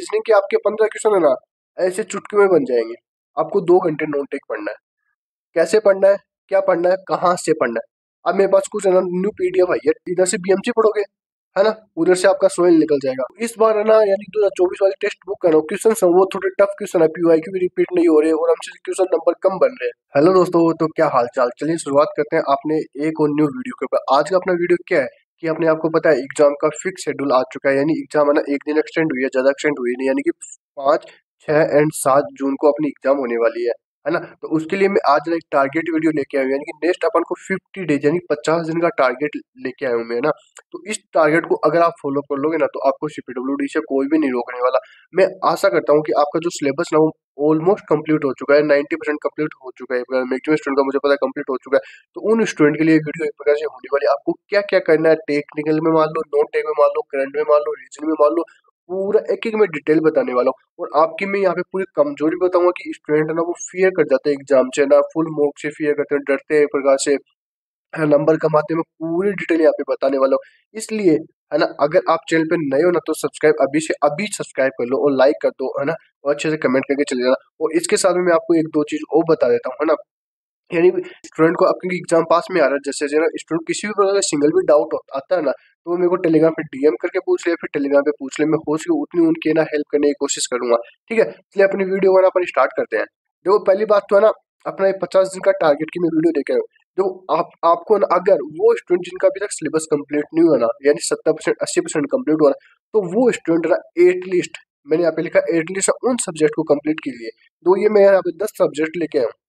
Reasoning के आपके 15 question है ना, ऐसे चुटकी में बन जाएंगे। आपको 2 घंटे नोट टेक पढ़ना है। कैसे पढ़ना है, क्या पढ़ना है, कहाँ से पढ़ना है। अब मेरे पास कुछ है ना न्यू पीडीएफ है, इधर से बीएमसी पढ़ोगे है ना, उधर से आपका सोयल निकल जाएगा। इस बार है ना यानी 2024 वाली टेक्स्ट बुक है ना, क्वेश्चन है वो थोड़े टफ क्वेश्चन है, पीवाईक्यू भी रिपीट नहीं हो रहे और हमसे क्वेश्चन नंबर कम बन रहे हैं। हेलो दोस्तों, तो क्या हाल चाल, चलिए शुरुआत करते हैं अपने एक और न्यू वीडियो के ऊपर। आज का अपना वीडियो क्या है कि अपने आपको पता है एग्जाम का फिक्स शेड्यूल आ चुका है, यानी एग्जाम है ना एक दिन एक्सटेंड हुई है, ज्यादा एक्सटेंड हुई नहीं, यानी कि 5, 6 एंड 7 जून को अपनी एग्जाम होने वाली है ना। तो उसके लिए मैं आज ना एक टारगेट वीडियो लेके आया हूँ, यानी कि नेक्स्ट अपन को 50 डेज यानी 50 दिन का टारगेट लेके आया हूँ मैं, है ना। तो इस टारगेट को अगर आप फॉलो कर लोगे ना, तो आपको सीपीडब्ल्यूडी से कोई भी नहीं रोकने वाला। मैं आशा करता हूँ कि आपका जो सिलेबस ना वो ऑलमोस्ट कंप्लीट हो चुका है, 90% कंप्लीट हो चुका है, मैक्सिमम स्टूडेंट का मुझे पता है कंप्लीट हो चुका है। तो उन स्टूडेंट के लिए वीडियो एक प्रकार से होने वाली, आपको क्या क्या करना है, टेक्निकल में मान लो, नॉन टेक में मान लो, करंट में मान लो, रीजनिंग में मान लो, पूरा एक एक में डिटेल बताने वाला हूँ। और आपकी मैं यहाँ पे पूरी कमजोरी बताऊंगा कि स्टूडेंट है ना वो फियर कर जाते हैं एग्जाम से ना, फुल मॉक से फियर करते हैं, डरते हैं एक प्रकार से, है नंबर कमाते में पूरी डिटेल यहाँ पे बताने वाला हूँ। इसलिए है ना, अगर आप चैनल पे नए हो ना, तो सब्सक्राइब अभी से अभी सब्सक्राइब कर लो और लाइक कर दो, है ना, और अच्छे से कमेंट करके चले जाना। और इसके साथ में मैं आपको एक दो चीज और बता देता हूँ, है ना। यानी स्टूडेंट को आपके एग्जाम पास में आ रहा है, जैसे जैसे ना स्टूडेंट किसी भी प्रकार का सिंगल भी डाउट आता है ना, तो वो मेरे को टेलीग्राम पे डीएम करके पूछ ले, फिर टेलीग्राम पे पूछ ले, मैं हो सके उतनी उनके ना हेल्प करने की कोशिश करूंगा। ठीक है, इसलिए अपनी वीडियो को ना अपन स्टार्ट करते हैं। देखो पहली बात तो है ना, अपना 50 दिन का टारगेट की मैं वीडियो देखे हूँ। जो आपको ना अगर वो स्टूडेंट जिनका अभी तक सिलेबस कंप्लीट नहीं हुआ ना, यानी 70% 80% कंप्लीट हुआ ना, तो वो स्टूडेंट ना एटलीस्ट, मैंने यहाँ पे लिखा एटलीस्ट उन सब्जेक्ट को कंप्लीट कीजिए। तो ये मैं यहाँ पे 10 सब्जेक्ट लेके आया हूँ,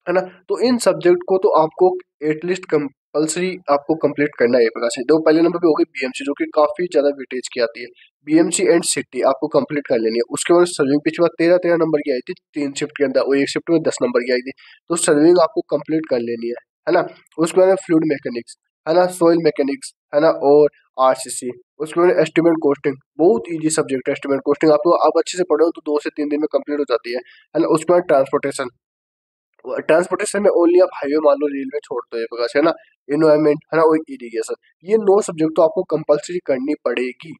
है ना। तो इन सब्जेक्ट को तो आपको एटलीस्ट कंपलसरी आपको कंप्लीट करना है एक प्रकार से। देखो पहले नंबर पे होगी बीएमसी, जो कि काफी ज्यादा वेटेज की आती है। बीएमसी एंड सिटी आपको कंप्लीट कर लेनी है। उसके बाद सर्विंग पिछली बार 13 13 नंबर की आई थी, 3 शिफ्ट के अंदर, और एक शिफ्ट में 10 नंबर की आई थी। तो सर्विंग आपको कंप्लीट कर लेनी है ना। उसके बाद फ्लूइड मैकेनिक्स, है ना, सॉइल मैकेनिक्स, है ना, और आरसीसी। उसके बाद एस्टिमेट कॉस्टिंग, बहुत इजी सब्जेक्ट है एस्टिमेट कॉस्टिंग, आपको आप अच्छे से पढ़ो तो 2 से 3 दिन में कंप्लीट हो जाती है ना। उसके बाद ट्रांसपोर्टेशन, ट्रांसपोर्टेशन में ओनली आप हाईवे मान लो, रेलवे छोड़ दो एक प्रकार से, है ना। इन्वायरमेंट, है ना, और इरिगेशन, ये 9 सब्जेक्ट तो आपको कंपलसरी करनी पड़ेगी,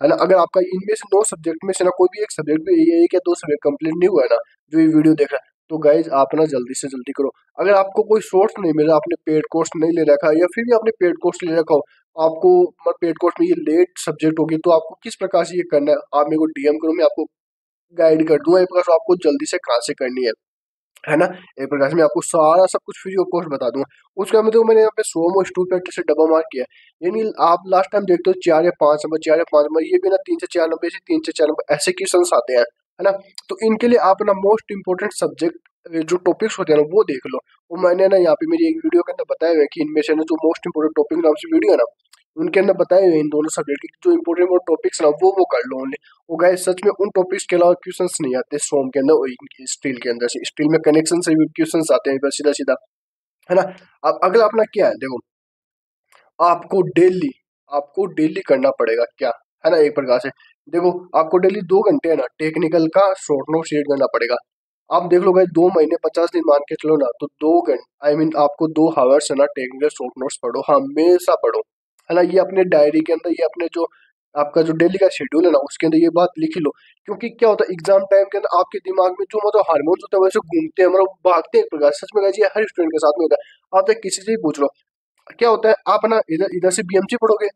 है ना। अगर आपका इनमें से 9 सब्जेक्ट में से ना कोई भी एक सब्जेक्ट भी, एक या 2 सब्जेक्ट कंप्लीट नहीं हुआ है ना, जो ये वीडियो देख रहा है, तो गाइज आप ना जल्दी से जल्दी करो। अगर आपको कोई सोर्स नहीं मिला, आपने पेड कोर्स नहीं ले रखा, या फिर भी आपने पेड कोर्स ले रखा हो, आपको पेड कोर्स में ये लेट सब्जेक्ट होगी, तो आपको किस प्रकार से ये करना है, आप मेरे को डीएम करो, मैं आपको गाइड कर दूंगा एक प्रकार से आपको जल्दी से कहाँ से करनी है ना। एक प्रकार से मैं आपको सारा सब कुछ फ्री ऑफ कॉस्ट बता दूंगा। उसके बाद में देखो मैंने यहाँ पे सोमो स्टूल पे से डबल मार्क किया है। यानी आप लास्ट टाइम देखते हो 4 या 5 नंबर, 4 या 5 नंबर, ये भी ना 3 से 4 नंबर से 3 से 4 नंबर ऐसे क्वेश्चन आते हैं, है ना। तो इनके लिए आप ना मोस्ट इंपोर्टेंट सब्जेक्ट जो टॉपिक्स होते हैं ना वो देख लो। वो मैंने ना यहाँ पे मेरी एक वीडियो के अंदर बताया हुआ है कि इनमें से ना जो मोस्ट इंपोर्टेंट टॉपिक नाम से वीडियो है ना, उनके अंदर बताए हुए इन दोनों सब्जेक्ट की जो इंपोर्टेंट वो टॉपिक्स ना वो कर लो ओनली। वो गाइस सच में उन टॉपिक्स के अलावा क्वेश्चंस नहीं आते सोम के अंदर, स्टील के अंदर से, स्टील में कनेक्शन से भी क्वेश्चंस आते हैं सीधा सीधा, है ना। अब अगला अपना क्या है, देखो आपको डेली, आपको डेली करना पड़ेगा क्या, है ना, एक प्रकार से। देखो आपको डेली 2 घंटे है ना टेक्निकल का शॉर्ट नोट रीड करना पड़ेगा। आप देख लो भाई 2 महीने 50 दिन मान के चलो ना, तो 2 घंटे आई मीन आपको 2 आवर्स है ना टेक्निकल शॉर्ट नोट्स पढ़ो, हमेशा पढ़ो, है ना। ये अपने डायरी के अंदर, ये अपने जो आपका जो डेली का शेड्यूल है ना उसके अंदर ये बात लिख लो। क्योंकि क्या होता है एग्जाम टाइम के अंदर आपके दिमाग में जो मतलब हार्मोन्स होते हैं वैसे घूमते हैं, मतलब भागते हैं एक प्रकार से। सच में guys, ये हर स्टूडेंट के साथ में होता है। आप तो किसी से ही पूछ लो, क्या होता है, आप ना इधर इधर से बीएमसी पढ़ोगे,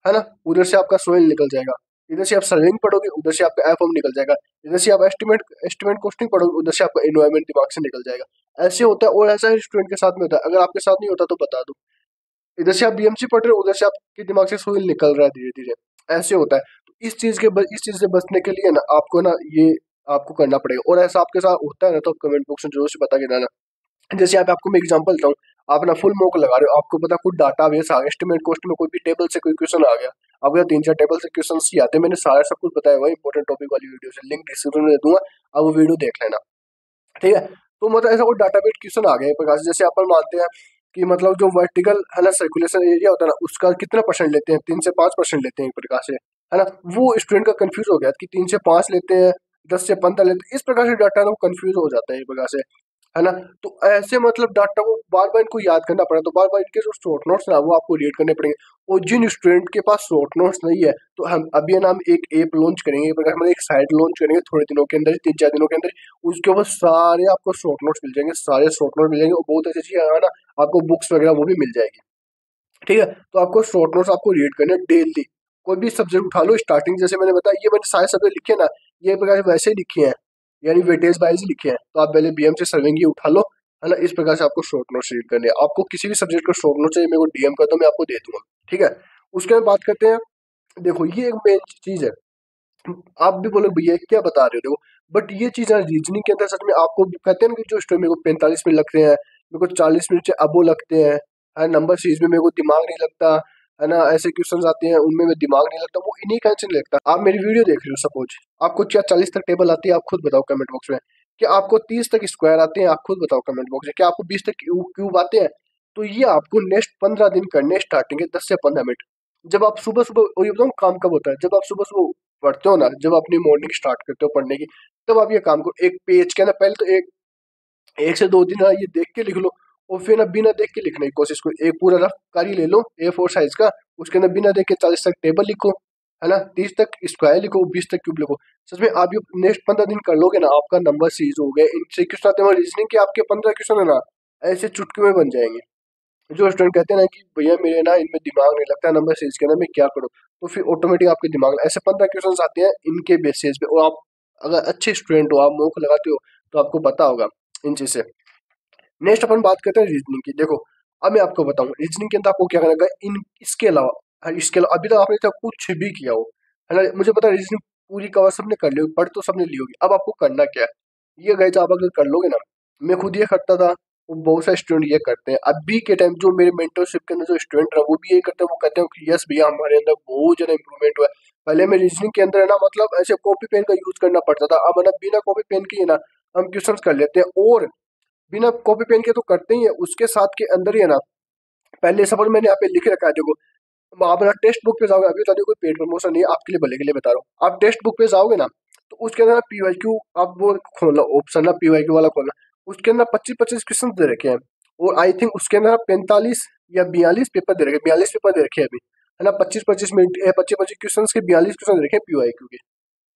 है ना, उधर से आपका सोयल निकल जाएगा। इधर से आप सर्विंग पढ़ोगे, उधर से आपका एफएम निकल जाएगा। इधर से आप एस्टिमेट एस्टिमेट कॉस्टिंग पढ़ोगे, उधर से आपका एनवायरमेंट दिमाग से निकल जाएगा। ऐसे होता है, और ऐसा ही स्टूडेंट के साथ में होता है। अगर आपके साथ नहीं होता तो बता दो, इधर से आप बीएमसी पढ़ रहे हो, उधर से आपके दिमाग से सोयल निकल रहा है धीरे धीरे, ऐसे होता है। तो इस चीज से बचने के लिए ना आपको ना ये आपको करना पड़ेगा। और ऐसा आपके साथ होता है ना, तो कमेंट बॉक्स में जरूर से बता के देना। जैसे आप आपको मैं एग्जांपल देता हूँ, आप ना फुल मॉक लगा रहे हो, आपको पता कुछ डाटा बेस आ गया, एस्टिमेट कॉस्ट में कोई भी टेबल से कोई क्वेश्चन आ गया, आपको यहाँ 3 4 टेबल से क्वेश्चन ही आते हैं। मैंने सारा सब कुछ बताया हुआ है इंपॉर्टेंट टॉपिक वाली वीडियो से, लिंक डिस्क्रिप्शन में दे दूंगा, आप वो वीडियो देख लेना, ठीक है। तो मतलब ऐसा कोई डाटा बेस्ड क्वेश्चन आ गया है प्रकार से, जैसे अपन मानते हैं कि मतलब जो वर्टिकल है ना सर्कुलेशन एरिया होता है ना, उसका कितना परसेंट लेते हैं, 3 से 5% लेते हैं एक प्रकार से, है ना। वो स्टूडेंट का कंफ्यूज हो गया कि 3 से 5 लेते हैं, 10 से 15 लेते हैं, इस प्रकार से डाटा ना वो कंफ्यूज हो जाता है एक प्रकार से। है ना। तो ऐसे मतलब डाटा को बार बार इनको याद करना पड़ा, तो बार बार इनके जो शॉर्ट नोट्स ना वो आपको रीड करने पड़ेंगे। और जिन स्टूडेंट के पास शॉर्ट नोट्स नहीं है, तो हम अभी है ना हम एक ऐप लॉन्च करेंगे, हम एक साइट लॉन्च करेंगे थोड़े दिनों के अंदर, 3-4 दिनों के अंदर। उसके ऊपर सारे आपको शॉर्ट नोट्स मिल जाएंगे, सारे शॉर्ट नोट्स मिल जाएंगे, और बहुत अच्छी चीज है ना, आपको बुक्स वगैरह वो भी मिल जाएगी। ठीक है, तो आपको शॉर्ट नोट्स आपको रीड करने डेली। कोई भी सब्जेक्ट उठा लो, स्टार्टिंग जैसे मैंने बताया, ये मैंने सारे सब्जेक्ट लिखे ना, ये प्रकार से वैसे ही लिखे हैं, यानी वेटेज वाइज ही लिखे हैं। तो आप पहले बीएम से सर्विंग ही उठा लो, है ना। इस प्रकार से आपको शॉर्ट नोट्स रीड करने हैं। आपको किसी भी सब्जेक्ट का शॉर्ट नोट चाहिए, मेरे को डीएम कर दो, मैं आपको दे दूंगा। ठीक है, उसके बाद बात करते हैं। देखो ये एक मेन चीज है, आप भी बोलो भैया क्या बता रहे हो, देखो बट ये चीज है रीजनिंग के अंदर सच में आपको कहते हैं ना कि जो स्टूडेंट मेरे को 45 मिनट लगते हैं, मेरे को 40 मिनट से अबो लगते हैं, है नंबर सीरीज में मेरे को दिमाग नहीं लगता, है ना, ऐसे क्वेश्चंस आते हैं उनमें मेरा दिमाग नहीं लगता, वो इन्हीं का नहीं लगता। आप मेरी वीडियो देख रहे हो, सपोज आपको क्या 40 तक टेबल आती है, आप खुद बताओ कमेंट बॉक्स में। क्या आपको 30 तक स्क्वायर आते हैं, आप खुद बताओ कमेंट बॉक्स में। क्या आपको 20 तक क्यूब आते हैं। तो ये आपको नेक्स्ट 15 दिन करने स्टार्टिंग है, 10 से 15 मिनट। जब आप सुबह सुबह, और ये बताऊँ काम कब होता है, जब आप सुबह सुबह पढ़ते हो ना, जब अपनी मॉर्निंग स्टार्ट करते हो पढ़ने की, तब आप ये काम करो। एक पेज के ना पहले तो एक 1 से 2 दिन ना ये देख के लिख लो, और फिर ना बिना देख के लिखने की कोशिश करो। एक पूरा रफ कारी ले लो A4 साइज का, उसके अंदर बिना देख के 40 तक टेबल लिखो, है ना, 30 तक स्क्वायर लिखो, 20 तक क्यूब लिखो। सच में आप ये नेक्स्ट 15 दिन कर लोगे ना, आपका नंबर सीरीज हो गया, इनसे क्वेश्चन आते हैं रीजनिंग के, आपके 15 क्वेश्चन है ना ऐसे चुटकी में बन जाएंगे। जो स्टूडेंट कहते हैं ना कि भैया मेरे ना इनमें दिमाग नहीं लगता नंबर सीरीज के ना, मैं क्या करूँ, तो फिर ऑटोमेटिक आपके दिमाग में ऐसे 15 क्वेश्चन आते हैं इनके बेसिस पे। और आप अगर अच्छे स्टूडेंट हो, आप मॉक लगाते हो, तो आपको पता होगा इन चीज से। नेक्स्ट अपन बात करते हैं रीजनिंग की। देखो अब मैं आपको बताऊं रीजनिंग के अंदर आपको क्या करना है, इन इसके अलावा, हाँ, इसके अलावा अभी तक आपने तक कुछ भी किया हो, है ना, मुझे पता है रीजनिंग पूरी कवर सबने कर ली होगी, पढ़ तो सबने ली होगी। अब आपको करना क्या है, ये गए आप अगर कर लोगे ना, मैं खुद ये करता था, वो बहुत सारे स्टूडेंट ये करते हैं अभी के टाइम, जो मेरे मेंटरशिप के अंदर जो स्टूडेंट है वो भी ये करते हैं। वो कहते हैं कि यस भैया हमारे अंदर बहुत ज्यादा इंप्रूवमेंट हुआ है। पहले मैं रीजनिंग के अंदर है ना, मतलब ऐसे कॉपी पेन का यूज करना पड़ता था, अब है ना बिना कॉपी पेन के ही ना हम क्वेश्चन कर लेते हैं। और बिना कॉपी पेन के तो करते ही है, उसके साथ के अंदर ही है ना, पहले सपोज मैंने यहाँ पे लिख रखा है, देखो आप ना टेक्स्ट बुक पे जाओगे, अभी बता दो कोई पेड प्रमोशन नहीं है, आपके लिए भले के लिए बता रहा हूँ। आप टेक्स्ट बुक पे जाओगे ना, तो उसके अंदर PYQ, आप वो खोलना ऑप्शन ना PYQ वाला खोलना, उसके अंदर 25-25 क्वेश्चन दे रखे हैं। और आई थिंक उसके अंदर 45 या 42 पेपर दे रखे हैं, 42 पेपर दे रखे हैं अभी, है ना। 25-25 मिनट 25-25 क्वेश्चन के 42 क्वेश्चन दे रखे हैं PYQ के।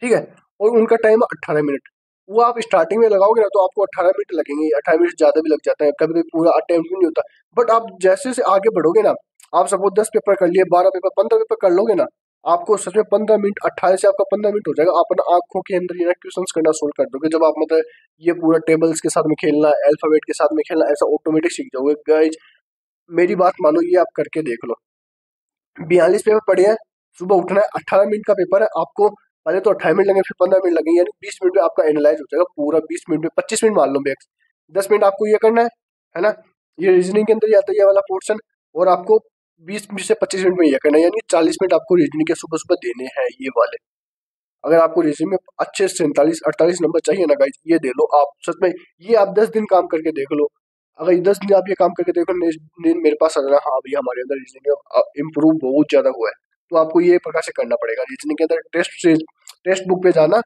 ठीक है, और उनका टाइम है 18 मिनट। वो आप स्टार्टिंग में लगाओगे ना, तो आपको 18 मिनट लगेंगे, 18 मिनट ज्यादा भी लग जाता है, कभी कभी पूरा अटेम्प्ट भी नहीं होता। बट आप जैसे जैसे आगे बढ़ोगे ना, आप सपोज 10 पेपर कर लिए, 12 पेपर, 15 पेपर कर लोगे ना, आपको सच में 15 मिनट, 18 से आपका 15 मिनट हो जाएगा। आप अपना आंखों के अंदर ये क्वेश्चन करना सोल्व कर दोगे, जब आप मतलब ये पूरा टेबल्स के साथ में खेलना, अल्फाबेट के साथ में खेलना, ऐसा ऑटोमेटिक सीख जाओगे गाइज। मेरी बात मानो, ये आप करके देख लो। 42 पेपर पढ़े हैं, सुबह उठना है, 18 मिनट का पेपर है आपको। पहले तो 18 मिनट लगेंगे, फिर 15 मिनट लगेंगे, यानी 20 मिनट में आपका एनालाइज हो जाएगा पूरा। 20 मिनट में 25 मिनट मान लो मैक्स, 10 मिनट आपको ये करना है ना। ये रीजनिंग के अंदर ही आता है ये वाला पोर्शन। और आपको 20 से 25 मिनट में ये करना है, यानी 40 मिनट आपको रीजनिंग के सुबह सुबह देने हैं ये वाले। अगर आपको रीजनिंग में अच्छे 47-48 नंबर चाहिए ना गाइज, ये दे लो आप सच में। ये आप 10 दिन काम करके देख लो, अगर ये 10 दिन आप ये काम करके देखो, नेक्स्ट दिन मेरे पास आ जाना, हाँ भैया हमारे अंदर रीजनिंग में इम्प्रूव बहुत ज्यादा हुआ है। तो आपको ये प्रकार से करना पड़ेगा रीजनिंग के अंदर। टेक्स्ट बुक पे जाना,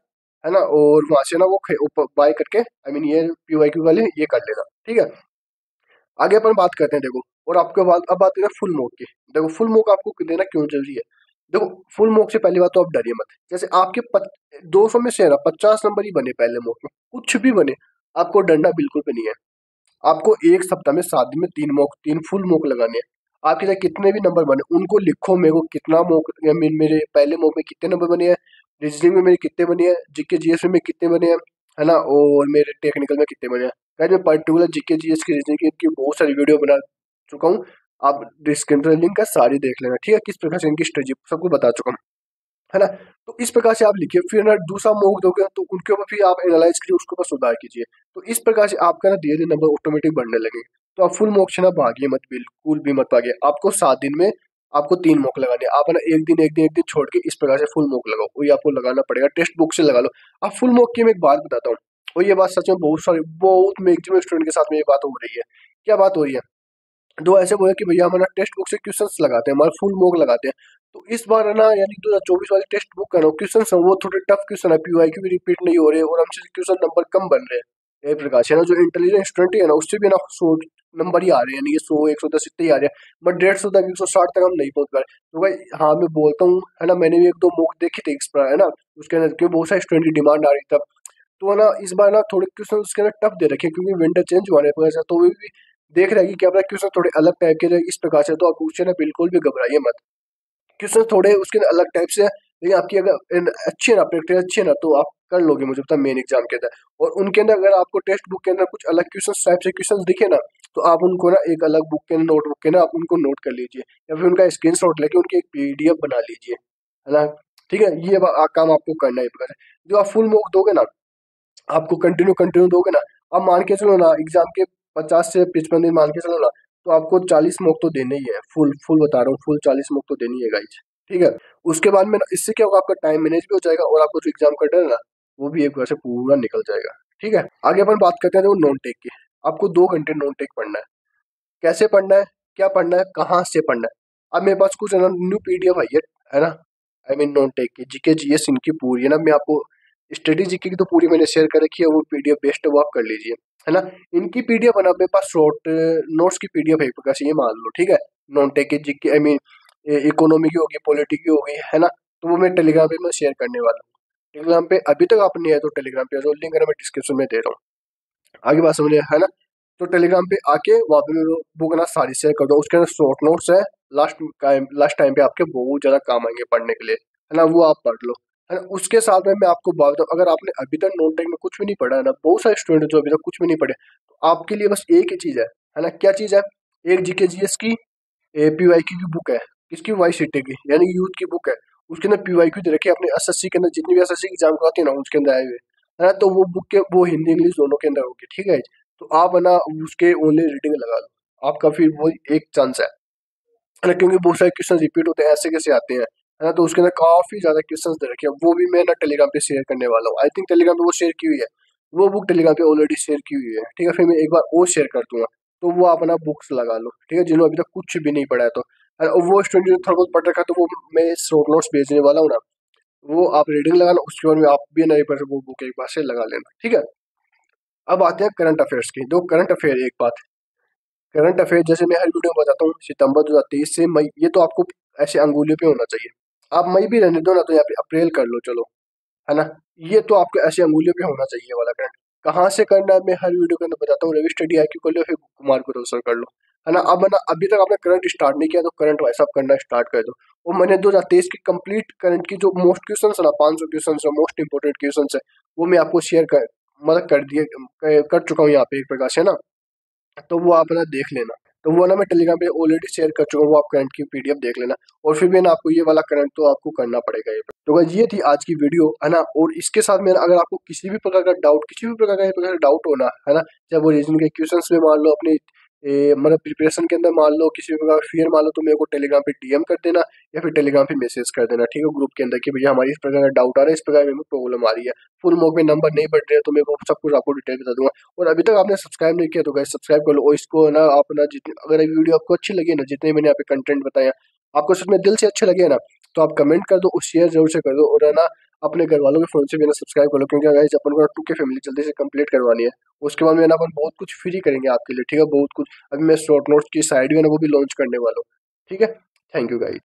है ना, और वहां से ना वो बाय करके, आई मीन ये PYQ वाले ये कर लेना। ठीक है, आगे अपन बात करते हैं। देखो, और आपके बाद अब बात करें फुल मॉक की। देखो फुल मॉक आपको देना क्यों जरूरी है। देखो फुल मॉक से पहली बात तो आप डरिए मत। जैसे आपके 200 में से है ना 50 नंबर ही बने पहले मॉक में, कुछ भी बने, आपको डरना बिल्कुल भी नहीं है। आपको एक सप्ताह में 7 दिन में 3 मॉक, 3 फुल मॉक लगाने हैं। आपके चाहे कितने भी नंबर बने उनको लिखो, मेरे को कितना मॉक, मेरे पहले मॉक में कितने नंबर बने हैं, रीजनिंग में मेरे कितने बने हैं, जीके जीएस में कितने बने हैं, है ना, और मेरे टेक्निकल में कितने बने हैं। गाइस मैं पर्टिकुलर जीके जीएस की रीजनिंग की बहुत सारी वीडियो बना चुका हूँ, आप डिस्क्रिप्शन लिंक है सारी देख लेना। ठीक है, किस प्रकार से इनकी स्ट्रेटेजी सबको बता चुका हूँ, है ना। तो इस प्रकार से आप लिखिए, फिर ना दूसरा मोक दोगे तो उनके ऊपर फिर आप एनालाइज कीजिए, उसके ऊपर सुधार कीजिए। तो इस प्रकार से आपका ना धीरे धीरे नंबर ऑटोमेटिक बढ़ने लगेंगे। तो आप फुल मोक से ना भागिए मत, बिल्कुल भी मत भागिए। आपको 7 दिन में आपको 3 मॉक लगाने हैं। आप ना एक दिन छोड़ के इस प्रकार से फुल मॉक लगाओ, वही आपको लगाना पड़ेगा। टेक्स्ट बुक से लगा लो। आप फुल मॉक की मैं एक बात बताता हूँ, और ये बात सच में बहुत मैक्सिमम स्टूडेंट के साथ में ये बात हो रही है। क्या बात हो रही है, दो ऐसे बोले कि भैया हमारा टेक्स्ट बुक से क्वेश्चंस लगाते हैं, हमारा फुल मॉक लगाते हैं। तो इस बार है ना, यानी 2024 वाली टेक्स्ट बुक का ना क्वेश्चन वो थोड़े टफ क्वेश्चन है, PYQ भी रिपीट नहीं हो रहे और हमसे क्वेश्चन नंबर कम बन रहे हैं। एक प्रकार से ना जो इंटेलिजेंट स्टूडेंट है ना उससे भी ना 100 नंबर ही आ रहे हैं, यानी कि 100 110 इतने ही आ रहे हैं, बट 150 तक 160 तक हम नहीं पहुंच पा रहे। तो भाई हाँ मैं बोलता हूँ है ना, मैंने भी एक दो मॉक देखे थे इस पर है ना, उसके अंदर क्योंकि बहुत सारे स्टूडेंट की डिमांड आ रही तब, तो है ना इस बार ना थोड़े क्वेश्चन उसके अंदर टफ दे रखे हैं, क्योंकि विंटर चेंज हुआ है वजह से, तो भी देख रहे हैं कि क्या पता क्वेश्चन थोड़े अलग टाइप के रहे इस प्रकार से, तो आप पूछे ना बिल्कुल भी घबराइए मत। क्वेश्चन थोड़े उसके अंदर अलग टाइप से है, लेकिन आपकी अगर अच्छी है ना प्रैक्टिस अच्छी है ना तो आप कर लोगे मुझे पता मेन एग्जाम के अंदर। और उनके अंदर अगर आपको टेक्स्ट बुक के अंदर कुछ अलग क्वेश्चन टाइप से क्वेश्चन दिखे ना, तो आप उनको ना एक अलग बुक के अंदर नोटबुक के ना आप उनको नोट कर लीजिए, या फिर उनका स्क्रीन शॉट लेके उनकी एक पीडीएफ बना लीजिए, है ना। ठीक है, ये काम आपको करना है इस प्रकार से। जो आप फुल मॉक दोगे ना, आपको कंटिन्यू कंटिन्यू दोगे ना, अब मान के चलो ना एग्जाम के 50 से 55 दिन मान के चलो ना, तो आपको 40 मॉक तो देने ही है, फुल फुल बता रहा हूँ, फुल 40 मॉक तो देनी है गाइज। ठीक है, उसके बाद में ना इससे क्या होगा, आपका टाइम मैनेज भी हो जाएगा और आपको जो एग्जाम करना है ना वो भी एक बार से पूरा निकल जाएगा। ठीक है, आगे अपन बात करते हैं देखो नॉन टेक की। आपको 2 घंटे नॉन टेक पढ़ना है। कैसे पढ़ना है, क्या पढ़ना है, कहाँ से पढ़ना है। अब मेरे पास कुछ है ना न्यू पीडीएफ आई है ना, आई मीन नॉन टेक की जीके जीएस इनकी पूरी है ना, मैं आपको स्टडी जीके की तो पूरी मैंने शेयर कर रखी है, वो पीडीएफ बेस्ट है वो आप कर लीजिए, है ना। इनकी पीडीएफ है ना मेरे पास शॉर्ट नोट्स की पीडीएफ है एक प्रकार से, ये मान लो। ठीक है, नॉन टेक की जीके आई मीन इकोनॉमी की होगी, पॉलिटिक की होगी, है ना। तो वो मैं टेलीग्राम पे मैं शेयर करने वाला हूँ। टेलीग्राम पे अभी तक आप नहीं है तो टेलीग्राम पे जो लिंक है ना मैं डिस्क्रिप्शन में दे रहा हूँ, आगे बात समझिए, है ना। तो टेलीग्राम पे आके वहाँ पे मेरे बुक ना सारी शेयर कर दो, उसके अंदर शॉर्ट नोट्स है, लास्ट टाइम पे आपके बहुत ज़्यादा काम आएंगे पढ़ने के लिए, है ना, वो आप पढ़ लो, है ना। उसके साथ में मैं आपको बात बताऊँ, अगर आपने अभी तक नॉन टेक में कुछ भी नहीं पढ़ा है ना, बहुत सारे स्टूडेंट जो अभी तक कुछ भी नहीं पढ़े, तो आपके लिए बस एक ही चीज़ है ना, क्या चीज़ है, एक जीके जीएस की पीवाईक्यू की बुक है, किसकी, वाई सीटे की, यानी यूथ की बुक है। उसके अंदर पीवाईक्यू दे रखे अपने एसएससी के अंदर, जितनी भी एसएससी एग्जाम आती है ना उसके अंदर आए हुए, है ना। तो वो बुक के वो हिंदी इंग्लिश दोनों के अंदर होगी। ठीक है, तो आप है ना उसके ओनली रीडिंग लगा लो, आपका फिर वो एक चांस है ना, क्योंकि बहुत सारे क्वेश्चन रिपीट होते हैं, ऐसे कैसे आते हैं, है ना। तो उसके अंदर काफी ज्यादा क्वेश्चन दे रखे हैं, वो भी मैं ना टेलीग्राम पे शेयर करने वाला हूँ, आई थिंक टेलीग्राम पे वो शेयर की हुई है, वो बुक टेलीग्राम पे ऑलरेडी शेयर की हुई है। ठीक है, फिर मैं एक बार वो शेयर कर दूंगा, तो वो आप अपना बुक्स लगा लो। ठीक है, जिन्होंने अभी तक कुछ भी नहीं पढ़ा है तो, और वो स्टूडेंट जो थोड़ा बहुत पढ़ रखा है तो वो मैं शॉर्ट नोट्स भेजने वाला हूँ ना, वो आप रीडिंग लगाना, उसके बाद में आप भी ना एक बार वो बुक एक बार से लगा लेना। ठीक है, अब आते हैं करंट अफेयर्स की। दो करंट अफेयर, एक बात, करंट अफेयर जैसे मैं हर वीडियो में बताता हूँ, सितंबर 2023 से मई, ये तो आपको ऐसे अंगुलियों पे होना चाहिए। आप मई भी रहने दो ना, तो यहाँ पे अप्रैल कर लो चलो, है ना। ये तो आपको ऐसे अंगुलियों पे होना चाहिए वाला करंट। कहाँ से करना है मैं हर वीडियो के अंदर बताता हूँ, रवि स्टडी आईक्यू कर लो, फिर कुमार गुरु कर लो, है ना। अब है ना अभी तक आपने करंट स्टार्ट नहीं किया तो करंट वैसा करना स्टार्ट कर दो। और मैंने 2023 की कंप्लीट करंट की जो मोस्ट क्वेश्चन है ना, 500 क्वेश्चन है, मोस्ट इंपोर्टेंट क्वेश्चन है, वो मैं आपको शेयर कर मतलब कर दिए, कर चुका हूँ यहाँ पे एक प्रकार से ना। तो वो आप ना देख लेना, तो वो ना मैं टेलीग्राम पे ऑलरेडी शेयर कर चुका हूँ, वो आप करंट की पीडीएफ देख लेना। और फिर भी ना आपको ये वाला करंट तो आपको करना पड़ेगा ये। तो guys, ये थी आज की वीडियो, है ना। और इसके साथ में अगर आपको किसी भी प्रकार का डाउट, किसी भी प्रकार का डाउट होना, है ना, चाहे वो रीजनिंग के क्वेश्चंस में मान लो, अपने मतलब प्रिपरेशन के अंदर मान लो, किसी भी प्रकार फियर मान लो, तो मेरे को टेलीग्राम पे डीएम कर देना, या फिर टेलीग्राम पे मैसेज कर देना। ठीक है, ग्रुप के अंदर कि भैया हमारी इस प्रकार का डाउट आ रहा है, इस प्रकार में प्रॉब्लम आ रही है, फुल मॉक में नंबर नहीं बढ़ रहे हैं, तो मैं वो सब कुछ आपको डिटेल बता दूंगा। और अभी तक आपने सब्सक्राइब नहीं किया तो गाइस सब्सक्राइब कर लो, और इसको ना आप ना जितने, अगर ये वीडियो आपको अच्छी लगी ना, जितने मैंने यहाँ पे कंटेंट बताया आपको सच में दिल से अच्छे लगे ना, तो आप कमेंट कर दो और शेयर जरूर से कर दो। और है ना अपने घर वालों के फोन से भी ना सब्सक्राइब कर लो, क्योंकि गाइस अपन को 2K फैमिली जल्दी से कंप्लीट करवानी है। उसके बाद में ना अपन बहुत कुछ फ्री करेंगे आपके लिए। ठीक है, बहुत कुछ, अभी मैं शॉर्ट नोट्स की साइड भी है ना वो भी लॉन्च करने वाला हूँ। ठीक है, थैंक यू गाइस।